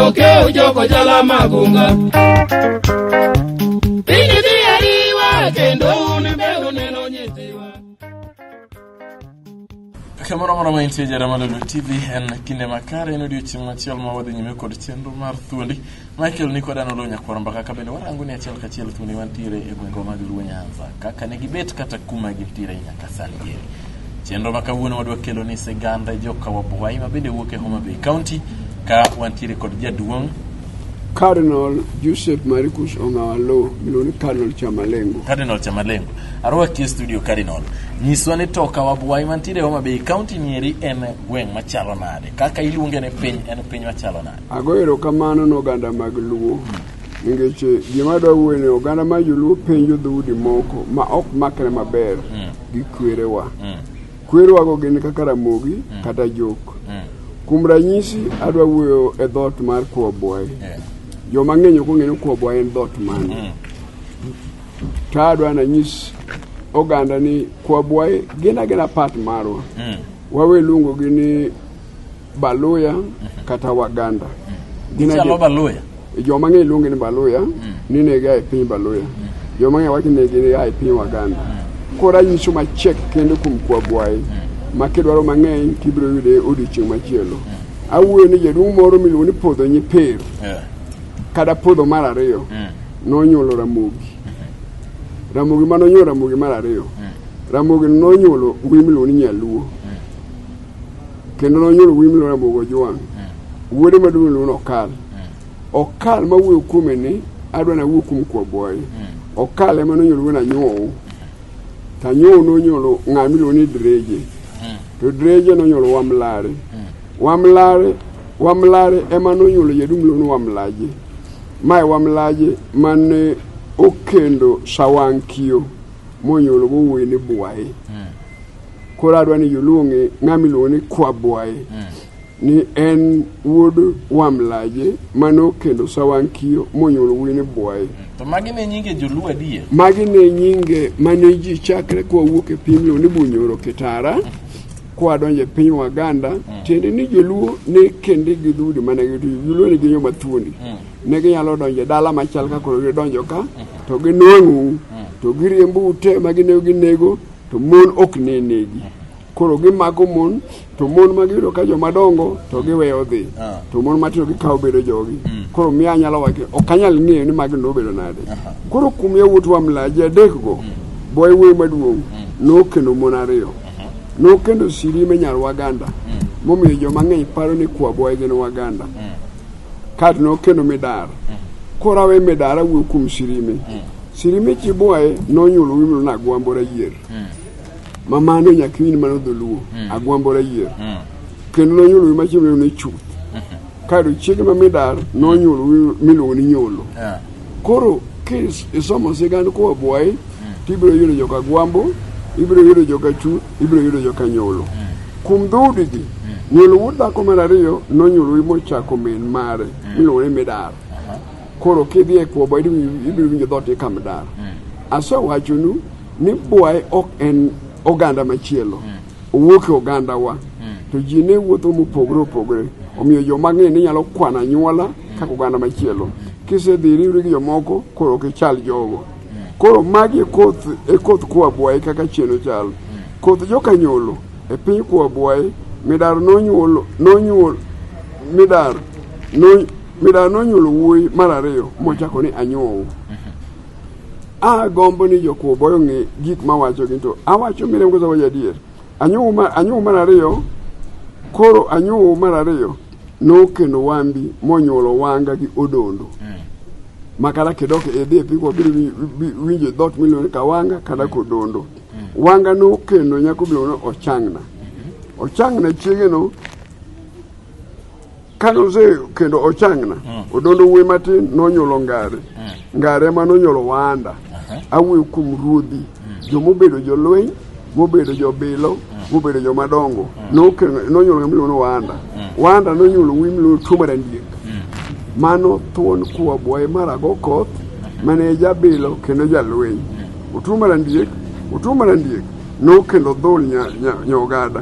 Okeo joko jala magunga Pini diariwa Kendo unebe uneno nyetiwa Kamara mara mainti jarama lulu TV en kinde makare eno dio chima chiel ma wadhi nyime kod chenro mar thuondi Michael niko dano lo nyakwara mbaka kabende warangu ni achiel kachiel thuondi wantiere e gwengo mag Luo Nyanza kaka ne gibet kata kuma gintiere nyaka sani geri chenro ma kawuono wadwa kelo ni siganda joka Wabuai ma bende wuok e Homa Bay County ka wantiere kod jaduong' Cardinal Joseph Maricus Ongawalo miloni Cardinal Chamalengo. Cardinal Chamalengo. Arwa ki studio Cardinal. Nyiswa ni toka Wabuai mantiere Homa Bay County nieri en gweng' machalo nade. Kaka iluonge ne piny en piny machalo nade. Agoero kamano no oganda mag Luo. Ningeche gima dwa wuone oganda ma Luo penjo dhoudi moko ma ok makre maber gi kwerewa. Kwerewa go gin kaka Ramogi kata Jok. Kuom ranyisi adwa wuoyo e dhot mar Wabuai. Yo mang'enyo kong'eyo Wabuai en dhot mane. Ta adwa na nyis oganda ni Wabuai gina part marwa. Wawe luongo gini Baluya kata Waganda. Chalo Baluya. Jo mang'eyo luongo ni Baluya ni nega e piny Baluya. Jo mang'eyo wacho ni gini e piny Waganda. Kora nyiso ma check kendo kuom Wabuai. Makedwaro mang'eny kibiro yude odiochieng' machielo. Awuoyo ni jaduong' moro miluongo ni Podho Nyipir. Kada Podho mar ariyo. Nonyuolo Ramogi. Ramogi manonyuolo Ramogi mar ariyo. Ramogi nonyuolo wuoyi miluongo ni Nyaluo. Kendo nonyuolo wuoyi miluongo Ramogi Ojwang'. Wuode maduong' miluongo ni Okal. Okal ma wuoyo kuome ni adwa na wuo kuom Wabuai. Okal ema nonyuolo wuoyi Anyuow. Anyuow nonyuolo ng'a miluongo ni Dreje. To Dreje nonyuolo Wamlare ema nonyuolo jaduong' miluongo ni Wamlaje. Mae Wamlaje mane okendo Sawankio monyuolo go wuoyi ni Buai. Koro adwa ni joluonge ng'a miluongo ni Kwabuai. Ni en wuod Wamlaje mane okendo Sawankio monyuolo wuoyi ni Buai. To magi ne nyinge joluo adier. Magi ne nyinge mane ji chakre kwa wuok e piny miluongo ni Bunyoro Kitara. Kwa donje piny Waganda tiende ni joluo ne kende gi dhoudi mane gitu joluo ne ginyo mathuondi ne ginyalo donje dala machal ka koro gidonjo ka to ginwang'u to giriembo ute ma ginego to mon ok ne negi koro gimako mon to mon ma giyudo ka jomadongo to giweyo dhi to mon matino gikawo bedo jogi koro miya nyalo wacho ok anyal ng'eyo ni magi nobedo nade koro kum yawuot Wamlaje adek go Buai wuoyi maduong' nokendo mon ariyo. No kendo Sirime nyar Waganda. Momiyo joma ng'eny paro ni Wabuai gin Waganda. Kat no kendo Medar. Korawe Medar awuo kuom Sirime. Sirime chi Buai nonyuolo wuoyi miluongo ni Agwambora Yier. Mamano nyakwini mano dholuo. Agwambora Yier. Kendo nonyuolo wuoyi machielo miluongo ni Chuth. Kado chiege ma Medar nonyuolo wuoyi miluongo ni Nyolo. Koro isomo sigand Wabuai tibiro yudo joka Gwambo. Ibiro yudo joka Chuth, ibiro yudo joka Nyolo. Kum dhoudi gi, Nyolo wuod dhako mar ariyo nonyuolo wuoyi mochako min mare, miluongo ni Medar. Koro kidhi e Wabuai ibiro winjo dhot ka Medar. Asewachonu ni Buai ok en oganda machielo. Owuok e oganda wa. To ji ne wuotho mopogore opogore. Omiyo joma ng'eny ni nyalo kwano anyuola kaka oganda machielo. Kisedhi riwri gi jomoko, koro ok ichal jogo. Koro magi koth Wabuai kaka chieno chal. Koth joka Nyolo e piny Wabuai Medar nonyuolo wuoyi mar ariyo mochako ni Anyuow. Gombo ni jo Wabuai ong'e gik mawacho gi to awacho miremgo zawaja adier. Anyuow mar ariyo koro Anyuow mar ariyo nokendo Wambi monyuolo Wanga gi Odondo. Makala kidoke edhi piko biri winjo dhot miluongo ni Kawanga kada Kodondo. Wanga no kendo nyako miluongo ni Ochang'na. Ochang'na chiege no kanose kendo Ochang'na. Odondo wuoyi matin nonyuolo Ngare. Ngare ma nonyuolo Wanda. Awuoyo kuom ruodhi. Jomobedo jolweny, mobedo jobilo, mobedo jomadongo. Nonyuolo miluongo ni Wanda. Wanda nonyuolo wuoyi miluongo ni Tumarandiek. Mano thuon Wabuai mar Agokoth mane jabilo kendo jalweny. Utumarandiek no kendo dhol Nyogada.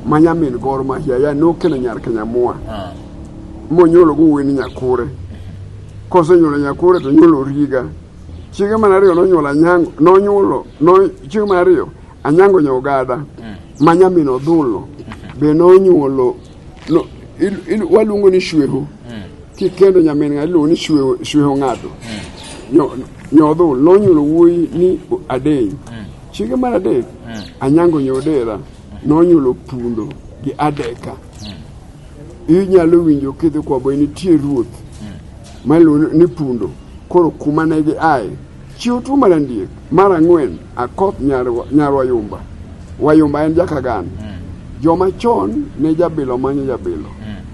Manyamin Gor Mahia no kendo nyar Kanyamua. monyolo go weni nyakure kose nyolo nyakure to nyolo riga chiege manario nonyolo anyango no chiege manario anyango nyogada manyamino dhulo be nonyolo no walungo ni shweho kikendo nyamin ngalo ni shweho ngado nyodhul nonyolo wuoyi ni adey chiege mar adek anyango nyodera nonyolo pundo gi adeka inyalo winjo kidhi kwa boy nitie ruoth malo ni pundo koro kuma ne gi ai chiwo tu marandiek mara ngwen akoth nyarwa wayumba en jakagan joma chon ne jabilo manyo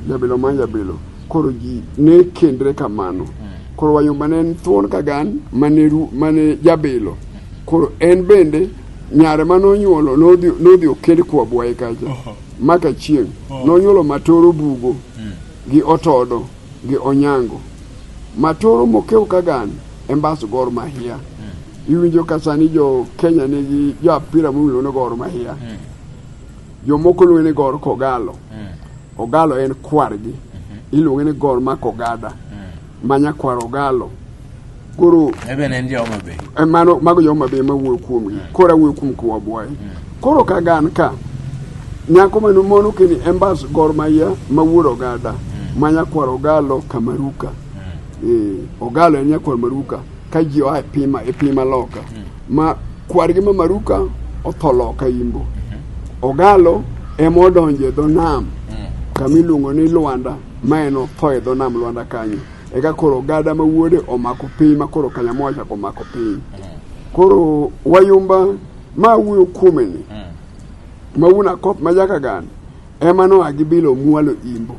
jabilo koro ji ne kendre kamano koro wayumba ne thuon kagan mane jabilo koro en bende nyare manonyuolo nodhi okend kwa bwaye kacha maka chieng nonyuolo matoro bugo gi otodo gi onyango matoro mokeu kagan embas Gor Mahia iwinjo kasani jo Kenya nigi jo apira mulo no Gor Mahia jo moko luene Gor Kogalo Ogalo en kwargi iluonge ni Gor Makogada manya kwar Ogalo koro eben en jo mabe mano mago jo mabe mawuo kuomgi kora wuo kum kwa bwaye koro kagan ka nyako manu mono kini embas Gor Mahia mawuo Ogada manya kwar Ogalo Kamaruka Ogalo en nyakwar Maruka ka ji oa pima loka ma kwargi ma Maruka otholoka imbo Ogalo emodonje dho nam kamiluongo ni Luanda ma en otho dho nam Luanda kanyo eka koro Ogada ma wuode omako piny ma koro kanyamoja omako piny koro wayumba ma wuyo kumeni ma wuna kop ma jakagan ema no agibilo mualo imbo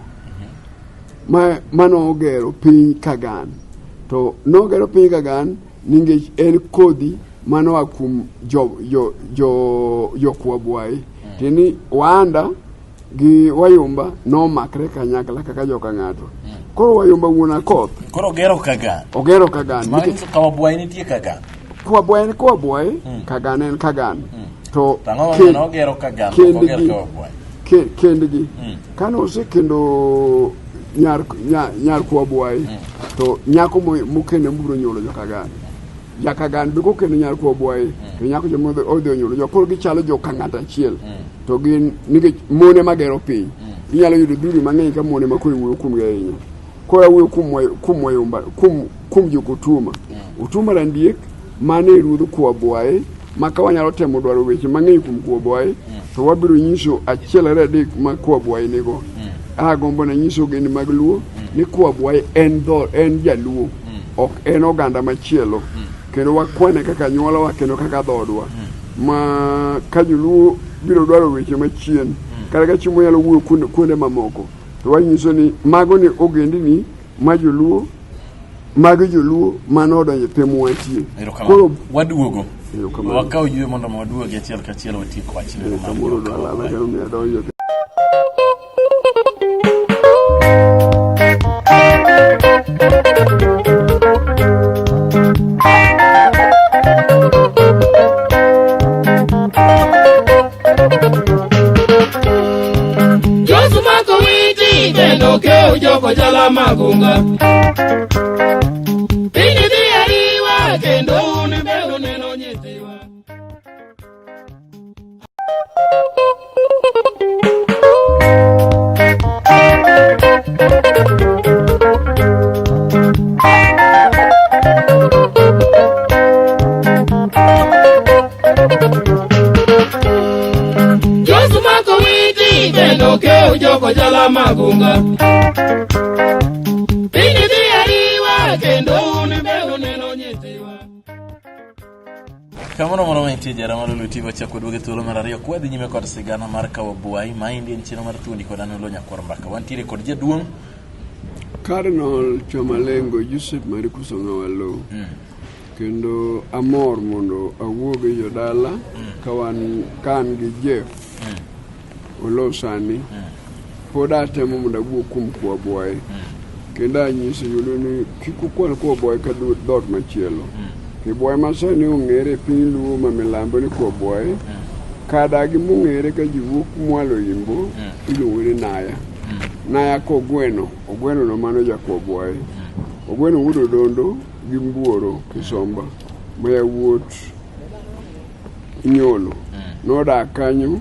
mano ogero piny kagan to nogero piny kagan ningech en kodhi mano akum jo kwabwai tini wanda gi wayumba no makre kanyakla kaka joka ngato koro wayumba wuna koth koro ogero kagan mano kwabwai nitie kagan kwabwai ni kwabwai kagan en kagan to tango ogero kagan ogero kwabwai kendgi kano sekendo nyar kwabwai to nyako mokene mburo nyolo jakagan biko kene nyar kwabwai to nyako jomodho odhi nyolo jokoro gichalo jokang'ata achiel to gin nige mone magero piny inyalo yudo dhuri mang'eny ka mone makoro wuoyo kuomgi ahinya koro wuoyo kum wayumba kum jokotuma otuma randiek mane rudho kwabwai maka wanyalo temo dwaro weche mang'eny kum kwabwai to wabiro nyiso achiel ari adek ma kwabwai nigo agombo na nyiso gini mag luo ni kwabwai en jaluo ok en oganda machielo kendo wakwane kaka nyuolawa kendo kaka dhodwa ma ka joluo biro dwaro weche machien kata ka chiemo nyalo wuoyo kuonde mamoko to wanyiso ni mago ni ogendini ma joluo mano odonje piny watie koro waduogo wakao yue mondo waduogi achiel kachiel watieko wachne Josumako witi kendo keo joko jala magunga Pini dhiariwa kendo unibeu neno nyithiwa Josumako witi kendo keo joko jala magunga Pini dhiariwa kendo unibeu neno nyithiwa Kamano mono maintie Jaramalo Lutivo cha kweduoge thuolo mar ariyo kwadhi nyime kod sigana mar Kawabwai maendi en chino mar thuondi kod anolo nyakwar mbaka wantiere kod jaduong' Cardinal Chamalengo Joseph Marikuso Ngawalo kendo amor mondo awuoge jodala kan gi Jeff Olosani pod atemo mondo awuog kum Kwabwai kendo anyisi yudo ni kik ukwan Kwabwai ka dhot machielo Kwabwai masani ong'ere piny luo ma milambo ni Kwabwai kada gi mong'ere ka ji wuok mwalo imbo iluongo ni Naya naya kogweno no mano jakobwaye ogweno wudo dondo gi mbuoro Kisomba maya wuot Nyolo nodak kanyo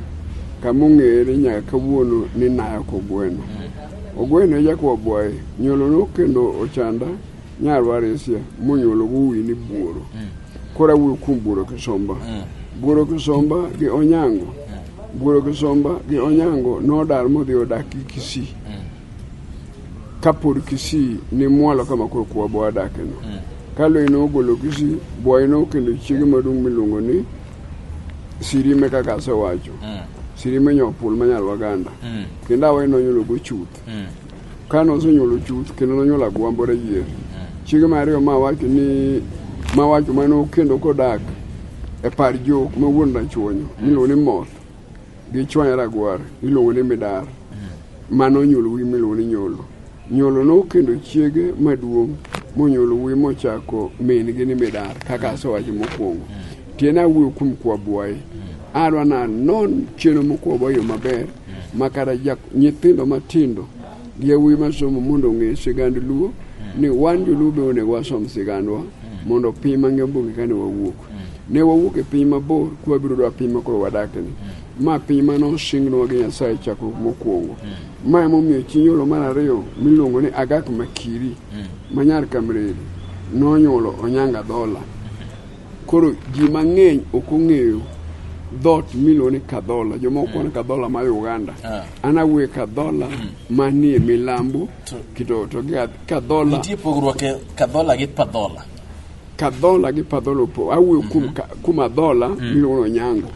kamong'ere nyaka kawuono ni naya kogweno ogweno e jakobwaye Nyolo no kendo ochanda nyarwa Resia monyolo wuwi ni buoro kora wuo kum buoro Kisomba buoro Kisomba gi Onyango buoro Kisomba gi Onyango nodar modhi odak Kisii kapod Kisii ni mwalo kama kwa bwa dakeno kalo ino golo Kisii bwa ino kendo chiege madung miluongo ni Sirime kaka asewacho Sirime nyopul manyal Waganda kendo awe nonyolo go chuth kano osonyolo chuth kendo nonyolo agwambore yier chiege mariyo mawacho mano kendo kodak e par jok ma wuon rachuonyo miluongo ni Moth gi chwanya ragwar miluongo ni Midar mano nyolo wi miluongo ni Nyolo no kendo chiege maduong' monyolo wi mochako min gi ni Midar kaka asewacho mokwongo tiena wuo kum kwa bwaye arwa na non cheno mokwo yo maber makara nyithindo matindo gi wi masomo mondo ng'e sigand Luo ni wan joluo be onego wasom sigandwa mondo piny mang'e kane wawuok ne wawuok e piny mabor kwa biro dwa piny makoro wadakni ma piny mano singnwa gi Nyasaye chakruok mokwongo ma emomiyo chi Nyolo mar ariyo miluongo ni Agak Makiri manyar Kamreri nonyolo Onyanga Dhola koro ji mang'eny ok ong'eyo dhot miluongo ni Kadhola jomoko ni Kadhola mar Uganda ana wuo Kadhola manie milambo kito to gi Kadhola nitie pogruok e Kadhola gi Padhola Kadhola gi Padhola po awuo kum Adhola miluongo Onyango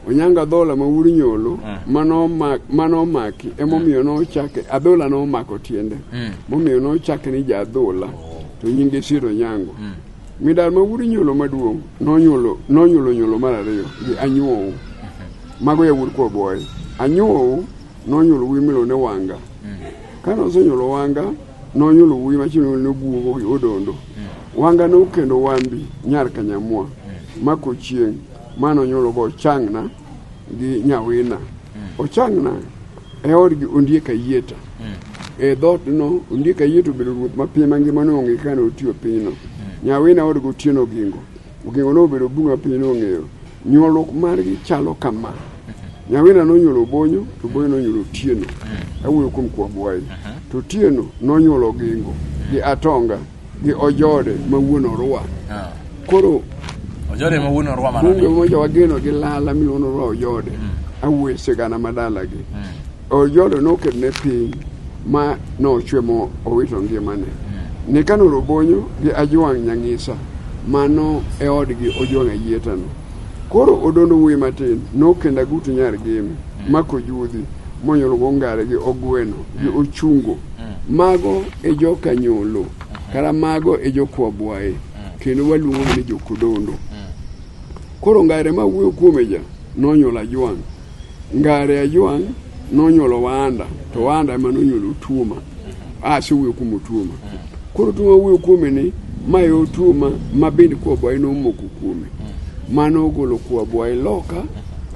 Onyanga Dhola ma wuri Nyolo mano maki emomiyo no chake Adhola no mako tiende momiyo no chake ni Jadhola to nyinge siro Onyango Midar ma wuri Nyolo maduong' nonyolo Nyolo mar ariyo gi Anyuowu mago ya wuri kwa boy Anyuowu nonyolo wi miluongo ni Wanga kano osenyolo Wanga nonyolo wi machino ne buogo gi Odondo Wanga no kendo Wambi nyar Kanyamwa mako chieng' mano nyolo go Ochang'na gi Nyawina Ochang'na e od gi Ondiek Ayieta e dhot no Ondiek Ayieta bedo ruoth ma piny mangima no ong'e kane otiyo pinyno Nyawina od go Otieno Ogingo no bedo bunga piny no ong'eyo nyolo margi chalo kama Nyawina nonyolo Bonyo to Bonyo nonyolo Otieno awuoyo kuom kwa bwaye to Otieno nonyolo Ogingo gi Atonga gi Ojode ma wuon Orwa koro Ojode ma wuon Orwa manani moja wageno gi Lala miluongo Orwa Ojode awuoyo sigana madala gi Ojode noketne piny ma nochwemo owito ngimane ni kano Bonyo gi Ajwang' Nyang'isa mano e odgi Ojwang' Ayieta no koro Odondo wuoyi matin nokenda gutu nyar Gemi mako Judhi monyolo go Ngare gi Ogweno gi Ochungo mago e joka Nyolo kara mago e jokwa bwaye kendo waluongo ni jokodondo koro Ngare ma wuoyo kuome ja nonyolo Ajwang' Ngare Ajwang' nonyolo Wanda to Wanda ema nonyolo Tuma wuoyo kuom Tuma koro Tuma wuoyo kuome ni mayo Tuma ma bende kwa bwaye nomoko kuome mano ogolo kwa bwaye loka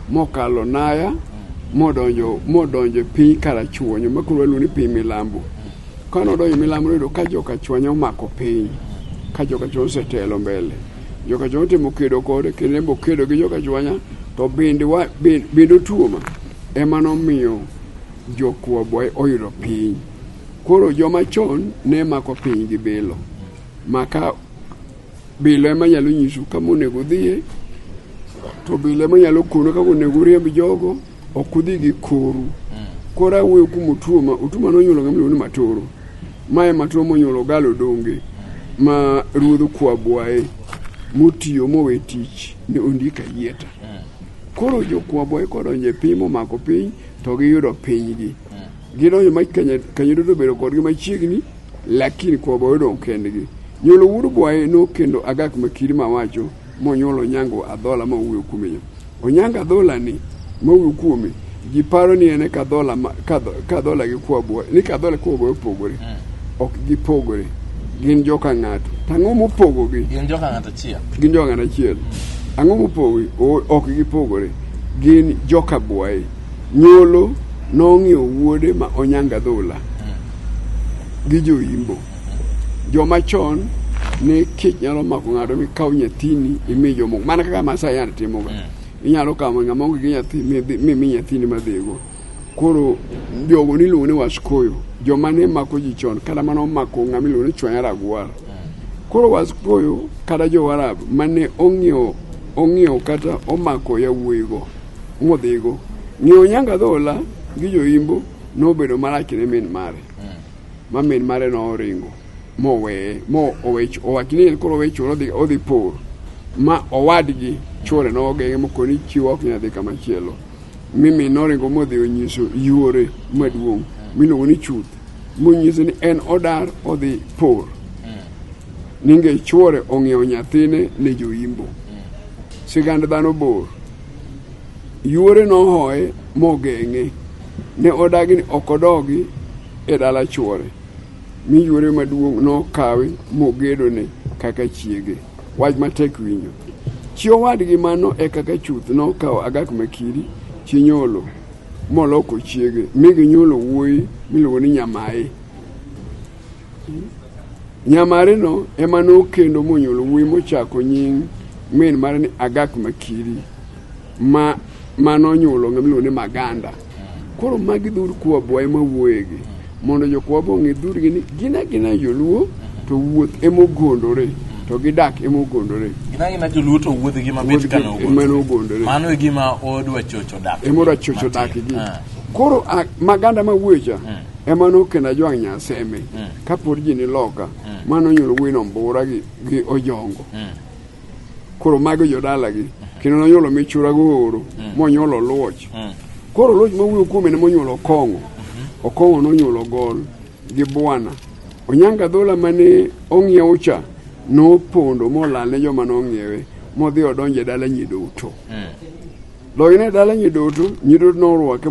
mokalo Naya modonjo piny Karachuonyo makoro waluongo ni piny milambo kano donjo milambo no ka joka Chwanya omako piny ka joka Chwanya osetelo mbele joka Chwanya temo kedo kode kendo embo kedo gi joka Chwanya to bende Tuma ema nomiyo jokwa bwaye oyudo piny koro joma chon ne mako piny gi bilo maka bilo ema nyalo nyisu kama onego dhiye to bilo ema nyalo kono kaka onego riemb jogo ok udhi gi koru koro awuoyo kuom Tuma nonyuolo ng'ama miluongo ni Matoro mae Matoro monyuolo Galo Donge ma ruodh kwa bwaye motiyo mowe tich ne Ondiek Ayieta koro jokwa bwaye kodonjo e piny momako piny to giyudo pinygi gidonjo ma Kanyodo bedo kodgi machiegni lakini kwa bwaye odong' kendgi nyolo wuod bwaye no kendo Agak Makiri mawacho monyuolo Onyango Adhola ma wuoyo kuome Onyango Adhola ni mawuoyo kuome ji paro ni ene Kadhola gi kwa bwaye ni Kadhola kwa bwaye opogore ok gipogore gin joka ng'ato tang'o mopogogi gin joka ng'ato achiel ang'o mopogogi ok gipogore gin joka bwaye Nyolo nong'iewo wuode ma Onyanga Dhola gi joimbo. Joma chon ne kech nyalo mako ng'ato mikaw nyathini imi jomoko mana kaka Masai yande timoga. Inyalo kawo ng'ama onge gi nyathi mimi nyathini madhego. Koro jogo niluongo ni Wasikoyo, joma ne mako ji chon kata mano mako ng'ama iluongo ni Chwanya Ragwar. Koro Wasikoyo kata Jo-Arab mane ong'iewo kata omako yawuoyigo modhigo. Ng'iewo Onyanga Dhola gi joimbo nobedo marach ne min mare. Ma min mare noringo owachni koro owe chuore odhi por. Ma owadgi chuore nogeng'e mokoni chiwo ok nyadhi kama chielo. Mimi noringo modhi onyiso yuore maduong' miluongo ni Chuth. Monyiso ni en odar odhi por. Ninge chuore ong'iewo nyathine ne joimbo. Sigand dhano bor. Yuore nohoye mogeng'e. Ne odagi ni okodogi e dala chuore. Mi yuore maduong' nokawe mogedone kaka chiege. Wach matek winjo. Chi owadgi mano e kaka Chuth nokawo Agak Makiri chinyolo moloko chiege mi ginyolo wuoyi miluongo ni Nyamae. Nyamare no ema nokendo monyolo wuoyi mochako nying min mare ni Agak Makiri manonyuolo ng'ama iluongo ni Maganda. Koro magi dhur Kwabwa ema wuoyegi mondo jo-Kwabwa ong'e dhurgi ni gina joluo to wuoth emogondore to gidak emogondore. Gina joluo to wuodhgi mabet kanogondore. Mano e gima odwa chocho dak. Emodwa chocho dak gi. Koro Maganda mawuocha ema nokenda Jwang' Nyaseme kapod ji ni loka manonyuolo wuoyi no Mbura gi Ojongo. Koro mago jodalagi kendo nonyuolo Michura Gohoro monyuolo Luoch. Koro Luoch mawuoyo kuome ne monyuolo Okong'o. Okong'o nonyuolo Gol gi Bwana. Onyanga Dhola mane ong'iewo cha nopondo molal ne joma nong'iewe modhi odonje e dala Nyidoto. Loyne dala Nyidoto norwake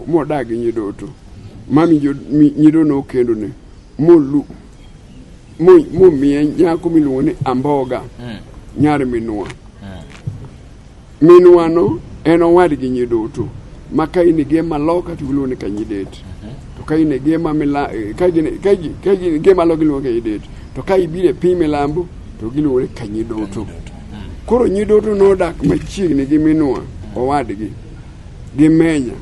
modagi Nyidoto. Mami Nyido nokendo ne momiye nyako miluongo ni Amboga nyar Minwa. Minwa no en owadgi Nyidoto. Ma ka in gi maloka to iluongo ni Kanyidet. To ka in gi maloka iluongo Kanyidet. To ka ibiro e piny milambo to giluongo ni Kanyidoto. Koro Nyidoto nodak machiegni gi Minwa owadgi gi Menya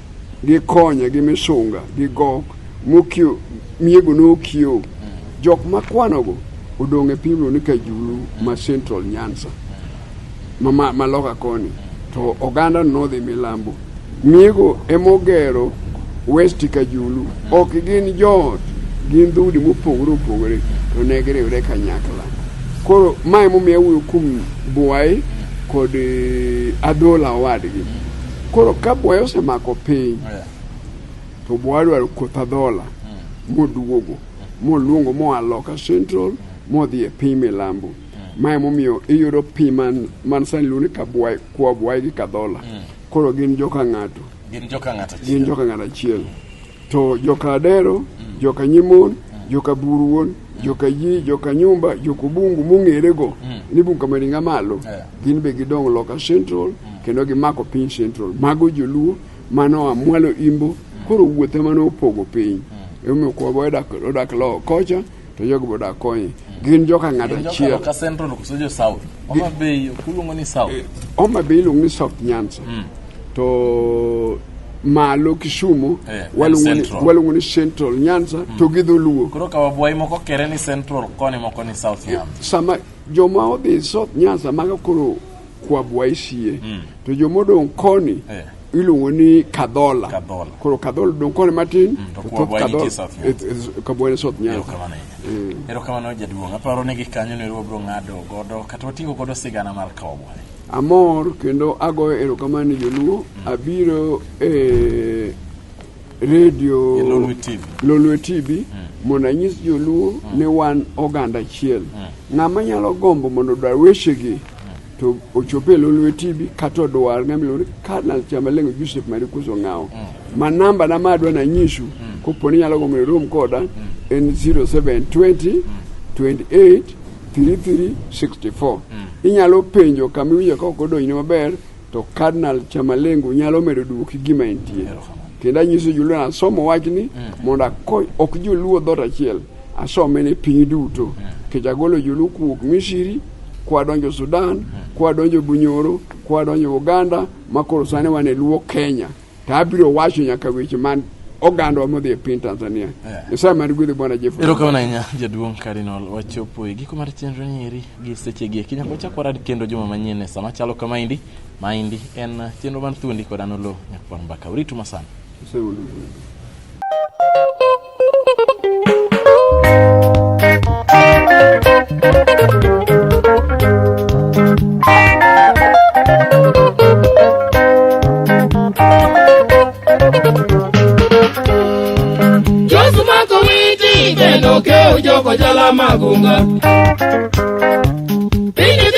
gi Konya gi Misunga gi Gok mokio miego nokio. Jok makwanogo odong' e piny miluongo ni Kajulu ma Central Nyanza maloka koni. To oganda nodhi milambo. Miego emogero West Kajulu. Ok gin joot, gin dhudi mopogore to ne giriwre kanyakla. Koro mae momiyo wuoyo kuom Bwai kod Adhola owadgi. Koro ka Bwai osemako piny to Bwai dwaro koth Adhola moduogo moluongo moa loka Central modhi e piny milambo. Mae momiyo iyudo pi man sani luongo ni Kwabwa gi Kadhola. Koro gin joka ng'ato. Gin joka ng'ato achiel. To joka Adero, joka Nyimon, joka Buruon, joka Yi, joka Nyumba, joka Bungu mong'ere go ni Bungu kamaringa malo. Gin be gidong loka Central kendo gimako piny Central. Mago joluo mano amwalo Imbo. Koro wuothe mano opogo piny. Emomiyo Kwabwa odak lo kocha to jogo bodak konye. Gin joka ng'ato achiel. Joka Central kusojo South. Homa Bay kulungo ni South. Homa Bay ilungo ni South Nyanza. To malo Kisumu walungo ni Central Nyanza to gi dholuo. Koro ka Wabwai moko kere ni Central koni moko ni South Nyanza. Sama joma odhi South Nyanza maga koro Kwabwa sie. To jomodong' koni iluongo ni Kadhola. Koro Kadhola dong' koni matin to Kwabwa Kwabwa ni South Nyanza. Erokamano jaduong'. Aparo ni gikanyo ne ruobro ng'ado godo kata otingo godo sigana mar Kwabwa. Amor kendo agoyo erokamano joluo. Abiro radio Lolwe TV mondo anyis joluo ni wan oganda achiel. Ng'ama nyalo gombo mondo dwar wechegi to ochope Lolwe TV kata odwar ng'ama Cardinal Chamalengo Joseph Marikuso Ng'ao. Ma namba na madwa na nyisu koponi nyalo gombo rom koda en 0720 28 3364. Inyalo penjo kama iwinjo ka ok odonjni maber to Cardinal Chamalengo nyalo medo duoki gima entie. kendo anyiso joluo na asomo wachni mondo ok joluo dhot achiel, asome ne piny duto. Kech agolo joluo kuwuok Misri, kwadonjo Sudan, kwadonjo Bunyoro, kwadonjo Uganda, makoro sani wan e luo Kenya. To abiro wacho nyaka weche man oganda modhi e piny Tanzania. Nyasaye mar gwedho Bwana Jeffrey. Erokamano ahinya jaduong' Cardinal, wachopo e giko mar chenro nyeri gi sechegi. Kinyako chako rad kendo juma manyien e sama chalo kama indi. Maendi en chenro mar thuondi kod an Oloo Nyakwar Mbaka. Uritu masana. Josumako witi kendo ke ujoko jala magunga. Pini